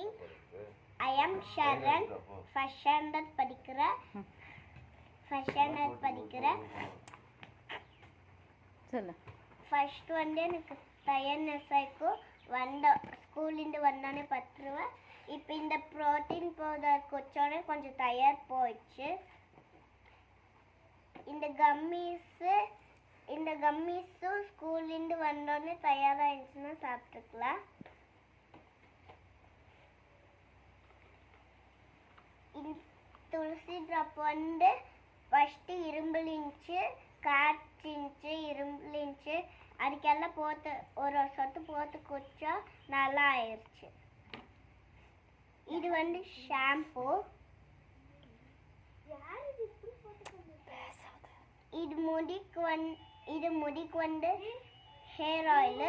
morning. I am Sharan. First standard படிக்கிறேன். சொல்லு. First வந்து எனக்கு டயர்ட்னஸ் ஆயிக்கும். ஸ்கூலிருந்து வந்தோடனே பத்துருவேன். இப்போ இந்த ப்ரோட்டீன் பவுடர் குடிச்சோடனே கொஞ்சம் டயர்ட் போயிடுச்சு. இந்த கம்மீஸும் ஸ்கூல்லேருந்து வந்தோடனே தயாராக இருந்துச்சுன்னா சாப்பிட்டுக்கலாம். துளசி ட்ராப் வந்து ஃபஸ்ட்டு இரும்புலிஞ்சி காய்ச்சிஞ்சு அதுக்கெல்லாம் போட்டு ஒரு சொட்டு போட்டு குடிச்சா நல்லா ஆயிடுச்சு. இது வந்து ஷாம்பு. இது முடிக்கு வந்து ஹேர் ஆயில்.